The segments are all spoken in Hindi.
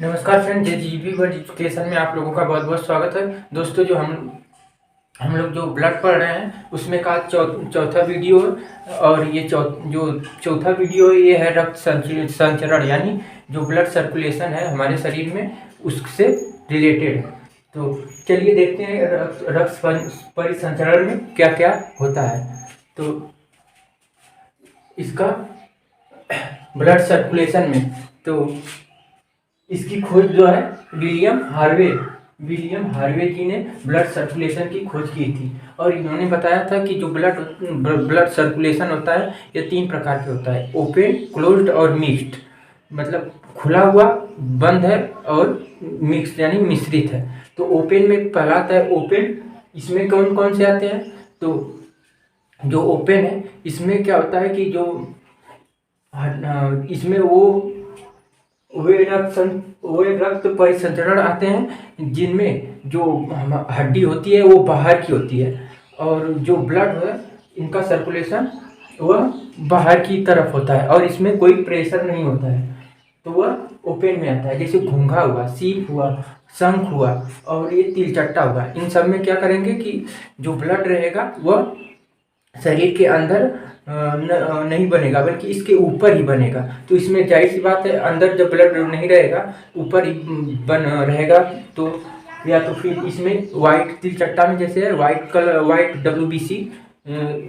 नमस्कार फ्रेंड, जेजीबी वर्ल्ड एजुकेशन में आप लोगों का बहुत बहुत स्वागत है। दोस्तों, जो हम लोग जो ब्लड पढ़ रहे हैं उसमें का चौथा वीडियो है। और ये जो चौथा वीडियो है ये है रक्त संचरण, यानी जो ब्लड सर्कुलेशन है हमारे शरीर में उससे रिलेटेड है। तो चलिए देखते हैं रक्त परिसंचरण में क्या क्या होता है। तो इसका ब्लड सर्कुलेशन में तो इसकी खोज जो है विलियम हार्वे जी ने ब्लड सर्कुलेशन की खोज की थी। और इन्होंने बताया था कि जो ब्लड सर्कुलेशन होता है ये 3 प्रकार के होता है: ओपन, क्लोज्ड और मिक्स्ड। मतलब खुला हुआ, बंद है और मिक्स यानी मिश्रित है। तो ओपन में पहला आता है ओपन। इसमें कौन कौन से आते हैं? तो जो ओपन है इसमें क्या होता है कि जो इसमें वे रक्त परिसंचरण आते हैं जिनमें जो हड्डी होती है वो बाहर की होती है, और जो ब्लड है इनका सर्कुलेशन वह बाहर की तरफ होता है और इसमें कोई प्रेशर नहीं होता है। तो वह ओपन में आता है। जैसे घोंघा हुआ, सीप हुआ, शंख हुआ और ये तिलचट्टा हुआ। इन सब में क्या करेंगे कि जो ब्लड रहेगा वह शरीर के अंदर नहीं बनेगा बल्कि इसके ऊपर ही बनेगा। तो इसमें जाहिर सी बात है, अंदर जब ब्लड नहीं रहेगा ऊपर ही बन रहेगा। तो या तो फिर इसमें वाइट तिलचट्टा में जैसे है white colour, white WBC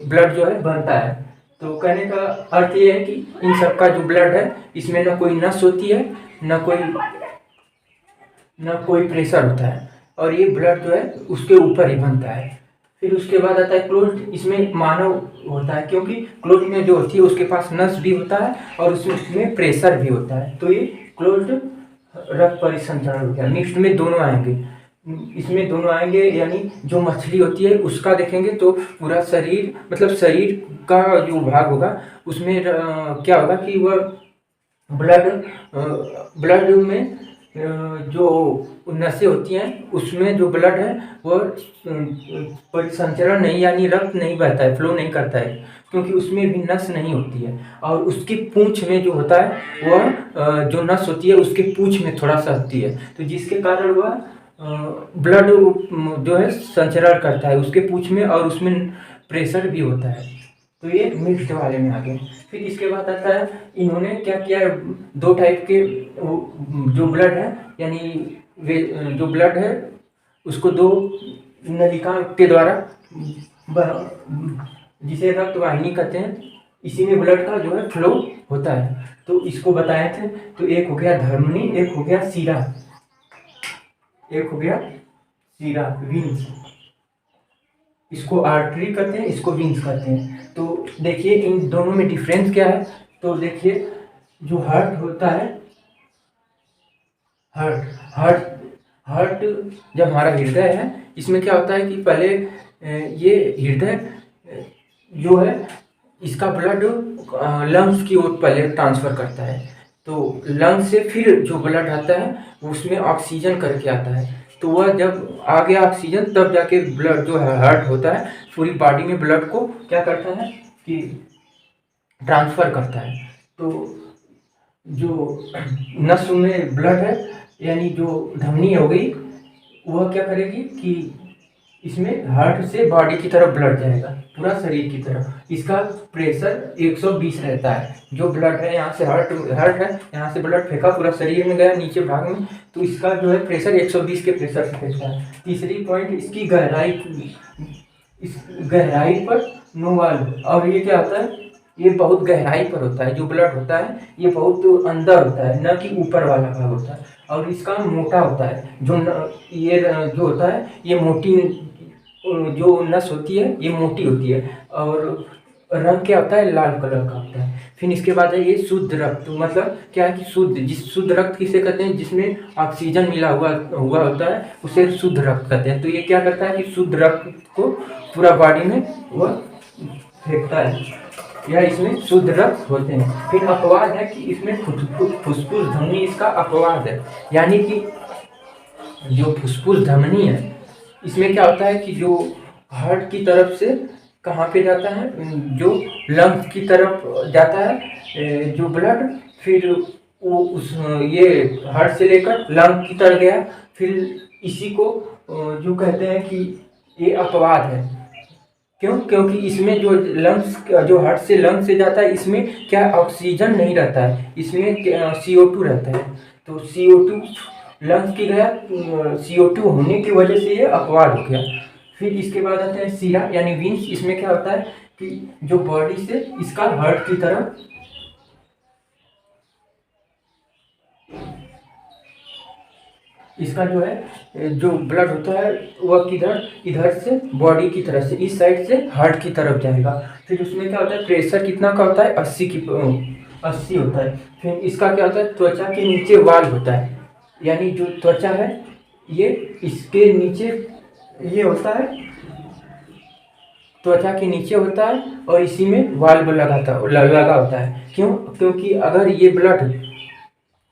blood जो है बनता है। तो कहने का अर्थ ये है कि इन सब का जो ब्लड है इसमें ना कोई नस होती है, ना कोई प्रेशर होता है, और ये ब्लड जो है उसके ऊपर ही बनता है। फिर उसके बाद आता है क्लोज्ड। इसमें मानव होता है क्योंकि क्लोज्ड में जो होती है उसके पास नस भी होता है और उसमें प्रेशर भी होता है। तो ये क्लोज्ड रक्त परिसंचरण हो गया। मिक्स्ड में दोनों आएंगे, इसमें दोनों आएंगे, यानी जो मछली होती है उसका देखेंगे तो पूरा शरीर, मतलब शरीर का जो भाग होगा उसमें क्या होगा कि वह ब्लड में जो नसें होती हैं उसमें जो ब्लड है वह परिसंचरण नहीं, यानी रक्त नहीं बहता है, फ्लो नहीं करता है, क्योंकि उसमें भी नस नहीं होती है। और उसकी पूंछ में जो होता है वह जो नस होती है उसके पूंछ में थोड़ा सा होती है, तो जिसके कारण वह ब्लड जो है संचरण करता है उसके पूंछ में, और उसमें प्रेशर भी होता है। तो ये मिक्स्ड वाले में आ गए। फिर इसके बाद आता है, इन्होंने क्या किया, 2 टाइप के जो ब्लड है, यानी वे जो ब्लड है उसको 2 नलिका के द्वारा जिसे रक्त वाहिनी कहते हैं, इसी में ब्लड का जो है फ्लो होता है। तो इसको बताए थे। तो एक हो गया धमनी, एक हो गया सीरा, वीन्स। इसको आर्टरी कहते हैं, इसको वीन्स कहते हैं। तो देखिए इन दोनों में डिफरेंस क्या है। तो देखिए जो हार्ट होता है, हार्ट जब हमारा हृदय है इसमें क्या होता है कि पहले ये हृदय जो है इसका ब्लड लंग्स की ओर पहले ट्रांसफर करता है। तो लंग्स से फिर जो ब्लड आता है उसमें ऑक्सीजन करके आता है। तो वह जब आ गया ऑक्सीजन तब जाके ब्लड जो है हार्ट होता है पूरी बॉडी में ब्लड को क्या करता है कि ट्रांसफर करता है। तो जो नस में ब्लड है, यानी जो धमनी हो गई, वह क्या करेगी कि इसमें हार्ट से बॉडी की तरफ ब्लड जाएगा, पूरा शरीर की तरफ। इसका प्रेशर 120 रहता है। जो ब्लड है यहाँ से हार्ट है, यहाँ से ब्लड फेंका पूरा शरीर में गया नीचे भाग में, तो इसका जो है प्रेशर 120 के प्रेशर से फेंकता है। तीसरी पॉइंट इसकी गहराई, इस गहराई पर नोवाल। और ये क्या होता है, ये बहुत गहराई पर होता है। जो ब्लड होता है ये बहुत अंदर होता है, न कि ऊपर वाला भाग होता है। और इसका मोटा होता है। ये जो होता है ये मोटी, जो नस होती है ये मोटी होती है, और रंग क्या होता है, लाल कलर का होता है। फिर इसके बाद है ये शुद्ध रक्त। मतलब क्या है कि शुद्ध रक्त किसे कहते हैं, जिसमें ऑक्सीजन मिला हुआ होता है उसे शुद्ध रक्त कहते हैं। तो ये क्या करता है कि शुद्ध रक्त को पूरा बॉडी में वह फेंकता है, या इसमें शुद्ध रक्त होते हैं। फिर अपवाद है कि इसमें फुसफुस धमनी इसका अपवाद है, यानी कि जो फुसफुस धमनी है इसमें क्या होता है कि जो हार्ट की तरफ से कहाँ पे जाता है, जो लंग्स की तरफ जाता है जो ब्लड, फिर वो उस ये हार्ट से लेकर लंग की तरफ गया। फिर इसी को जो कहते हैं कि ये अपवाद है। क्यों? क्योंकि इसमें जो लंग्स, जो हार्ट से लंग से जाता है, इसमें क्या ऑक्सीजन नहीं रहता है, इसमें CO2 रहता है। तो CO2 लंग्स की गया, CO2 होने की वजह से ये अपवाद हो गया। फिर इसके बाद आता है सीरा यानी विंस। इसमें क्या होता है कि जो बॉडी से इसका हार्ट की तरफ इसका जो है जो ब्लड होता है वह किधर, इधर से बॉडी की तरफ से, इस साइड से हार्ट की तरफ जाएगा। फिर उसमें क्या होता है, प्रेशर कितना का होता है, 80 होता है। फिर इसका क्या होता है, त्वचा के नीचे वाल होता है, यानी जो त्वचा है ये इसके नीचे ये होता है, त्वचा के नीचे होता है और इसी में वाल्व लगा होता है। क्यों? क्योंकि अगर ये ब्लड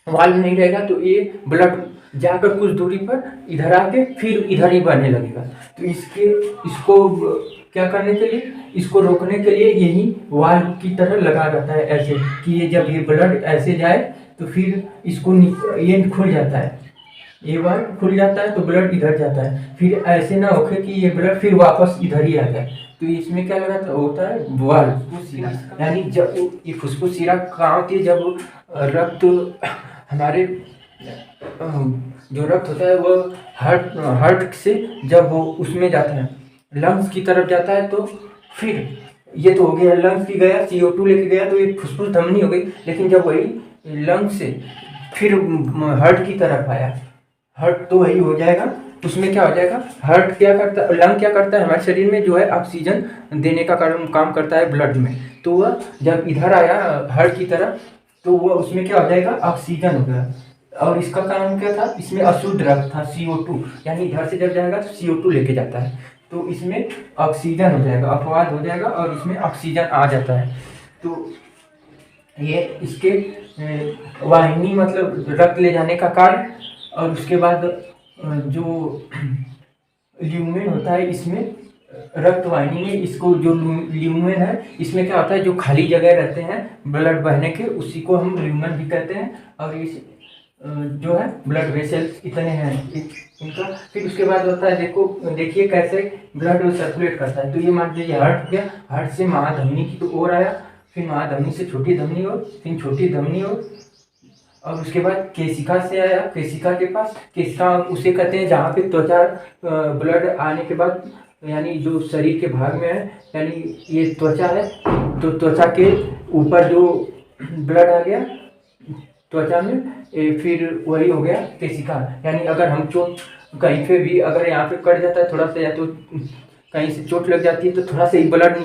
वाल्व नहीं रहेगा तो ये ब्लड जाकर कुछ दूरी पर इधर आके फिर इधर ही बहने लगेगा। तो इसको क्या करने के लिए, इसको रोकने के लिए यही वाल्व की तरह लगा रहता है, ऐसे कि ये जब ये ब्लड ऐसे जाए तो फिर इसको ये खुल जाता है, ये वाल्व खुल जाता है तो ब्लड इधर जाता है। फिर ऐसे ना होके कि ये ब्लड फिर वापस इधर ही आ जाए। तो इसमें क्या लगा होता है, वाल्व फुफ्फुस शिरा, यानी जब ये फुफ्फुस शिरा कहाँ होती है, जब रक्त हमारे जो रक्त होता है वो हार्ट से जब वो उसमें जाता है, लंग्स की तरफ जाता है, तो फिर ये तो हो गया लंग्स की गया, CO2 लेके गया तो ये फुफ्फुस धमनी हो गई। लेकिन जब वही लंग्स से फिर हार्ट की तरफ आया, हार्ट तो वही हो जाएगा, उसमें क्या हो जाएगा, हार्ट क्या करता है, लंग क्या करता है, हमारे शरीर में जो है ऑक्सीजन देने का काम करता है ब्लड में। तो वह जब इधर आया हार्ट की तरफ तो वह उसमें क्या हो जाएगा, ऑक्सीजन हो गया। और इसका काम क्या था, इसमें अशुद्ध रक्त था CO2, यानी इधर से जब जाएगा तो CO2 लेके जाता है, तो इसमें ऑक्सीजन हो जाएगा, अपवाद हो जाएगा और इसमें ऑक्सीजन आ जाता है। तो ये इसके वाहिनी मतलब रक्त ले जाने का कार्य। और उसके बाद जो ल्यूमेन होता है, इसमें रक्त वाहिनी में इसको जो ल्यूमेन है, इसमें क्या होता है, जो खाली जगह रहते हैं ब्लड बहने के, उसी को हम ल्यूमेन भी कहते हैं। और इस जो है ब्लड वेसल्स इतने हैं इनका। फिर उसके बाद होता है, देखिए कैसे ब्लड सर्कुलेट करता है। तो ये मान लीजिए हार्ट हो गया, हार्ट से महाधमनी की ओर आया, फिर महाधमनी से छोटी धमनी ओर, फिर छोटी धमनी ओर, और उसके बाद केशिका से आया, केशिका के पास, केशिका उसे कहते हैं जहाँ पे त्वचा ब्लड आने के बाद, यानी जो शरीर के भाग में है, यानी ये त्वचा है, तो त्वचा के ऊपर जो ब्लड आ गया त्वचा में, फिर वही हो गया केशिका। यानी अगर हम चोट कहीं पे भी, अगर यहाँ पे कट जाता है थोड़ा सा, या तो कहीं से चोट लग जाती है तो थोड़ा सा ही ब्लड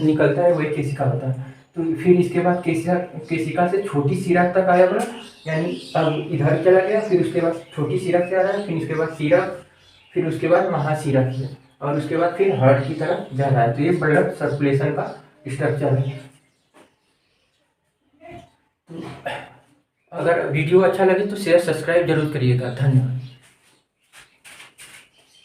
निकलता है, वही केशिका होता है। तो फिर इसके बाद केशिका से छोटी शिरा तक आया ब्लड, यानी अब इधर चला गया, फिर उसके बाद छोटी शिरा से आ रहा है, फिर उसके बाद शिरा, फिर उसके बाद महाशिरा की, और उसके बाद फिर हार्ट की तरफ जा रहा है। तो ये ब्लड सर्कुलेशन का स्ट्रक्चर है। तो अगर वीडियो अच्छा लगे तो शेयर सब्सक्राइब जरूर करिएगा। धन्यवाद।